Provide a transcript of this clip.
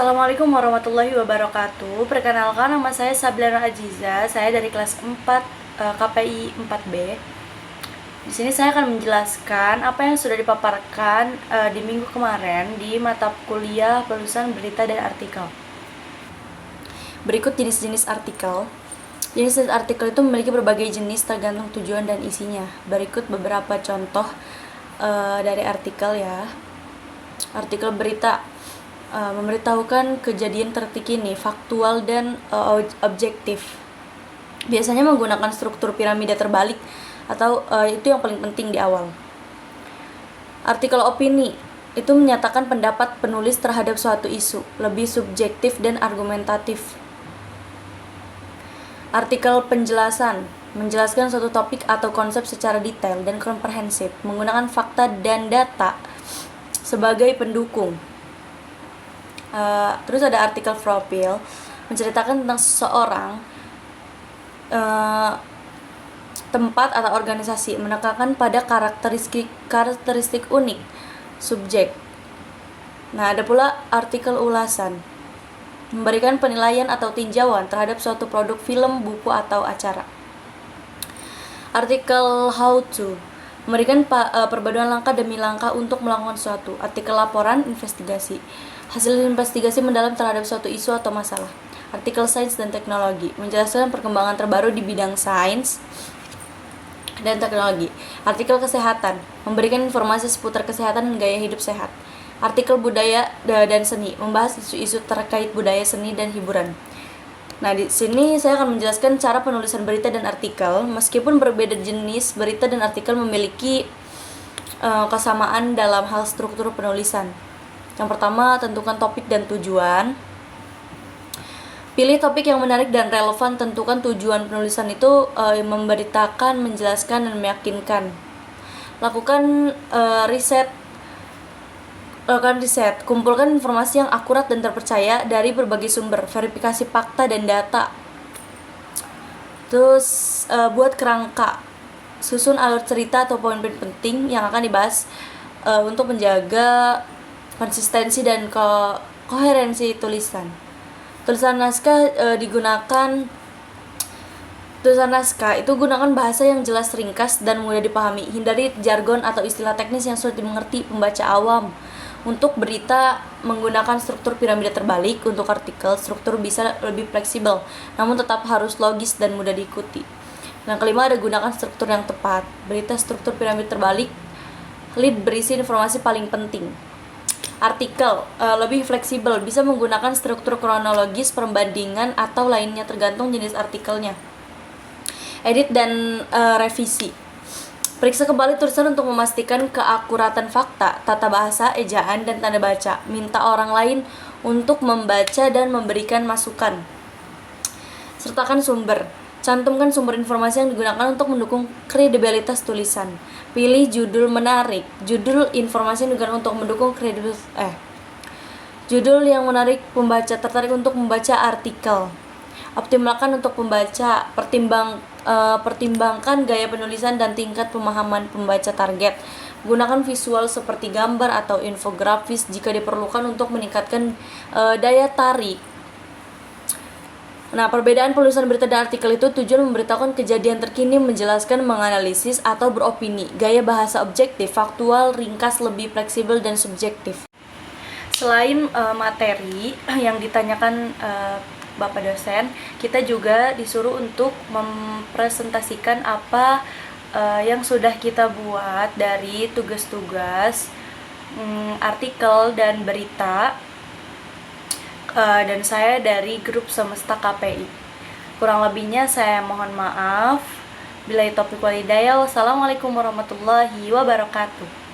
Assalamualaikum warahmatullahi wabarakatuh. Perkenalkan, nama saya Sablana Ajiza. Saya dari kelas 4 KPI 4B. Di sini saya akan menjelaskan apa yang sudah dipaparkan di minggu kemarin di mata kuliah penulisan berita dan artikel. Berikut jenis-jenis artikel. Jenis artikel itu memiliki berbagai jenis tergantung tujuan dan isinya. Berikut beberapa contoh dari artikel ya. Artikel berita memberitahukan kejadian terkini, faktual dan objektif. Biasanya menggunakan struktur piramida terbalik atau itu yang paling penting di awal. Artikel opini itu menyatakan pendapat penulis terhadap suatu isu, lebih subjektif dan argumentatif. Artikel penjelasan menjelaskan suatu topik atau konsep secara detail dan komprehensif, menggunakan fakta dan data sebagai pendukung. Terus ada artikel profil, menceritakan tentang seseorang, tempat atau organisasi, menekankan pada karakteristik unik subjek. Nah, ada pula artikel ulasan, memberikan penilaian atau tinjauan terhadap suatu produk film, buku, atau acara. Artikel how to, memberikan perpaduan langkah demi langkah untuk melakukan sesuatu. Artikel laporan investigasi, hasil investigasi mendalam terhadap suatu isu atau masalah. Artikel sains dan teknologi, menjelaskan perkembangan terbaru di bidang sains dan teknologi. Artikel kesehatan, memberikan informasi seputar kesehatan dan gaya hidup sehat. Artikel budaya dan seni, membahas isu-isu terkait budaya, seni, dan hiburan. Nah, di sini saya akan menjelaskan cara penulisan berita dan artikel. Meskipun berbeda jenis, berita dan artikel memiliki kesamaan dalam hal struktur penulisan. Yang pertama, tentukan topik dan tujuan. Pilih topik yang menarik dan relevan. Tentukan tujuan penulisan itu memberitakan, menjelaskan, dan meyakinkan. Lakukan riset. Kumpulkan informasi yang akurat dan terpercaya dari berbagai sumber. Verifikasi fakta dan data. Terus buat kerangka. Susun alur cerita atau poin-poin penting yang akan dibahas untuk menjaga konsistensi dan koherensi tulisan. Tulisan naskah itu gunakan bahasa yang jelas, ringkas, dan mudah dipahami. Hindari jargon atau istilah teknis yang sulit dimengerti pembaca awam. Untuk berita, menggunakan struktur piramida terbalik. Untuk artikel, struktur bisa lebih fleksibel, namun tetap harus logis dan mudah diikuti. Yang kelima, ada gunakan struktur yang tepat. Berita struktur piramida terbalik, lead berisi informasi paling penting. Artikel lebih fleksibel, bisa menggunakan struktur kronologis, perbandingan, atau lainnya tergantung jenis artikelnya. Edit dan revisi. Periksa kembali tulisan untuk memastikan keakuratan fakta, tata bahasa, ejaan, dan tanda baca. Minta orang lain untuk membaca dan memberikan masukan. Sertakan sumber. Cantumkan sumber informasi yang digunakan untuk mendukung kredibilitas tulisan. Pilih judul menarik. Judul informasi yang digunakan untuk mendukung judul yang menarik pembaca tertarik untuk membaca artikel. Optimalkan untuk pembaca. Pertimbangkan gaya penulisan dan tingkat pemahaman pembaca target. Gunakan visual seperti gambar atau infografis jika diperlukan untuk meningkatkan daya tarik. Nah, perbedaan penulisan berita dan artikel itu tujuan memberitahukan kejadian terkini, menjelaskan, menganalisis, atau beropini. Gaya bahasa objektif, faktual, ringkas, lebih fleksibel, dan subjektif. Selain materi yang ditanyakan Bapak dosen, kita juga disuruh untuk mempresentasikan apa yang sudah kita buat dari tugas-tugas artikel dan berita. Dan saya dari grup semesta KPI. Kurang lebihnya saya mohon maaf. Billahi taufiq wal hidayah. Wassalamualaikum warahmatullahi wabarakatuh.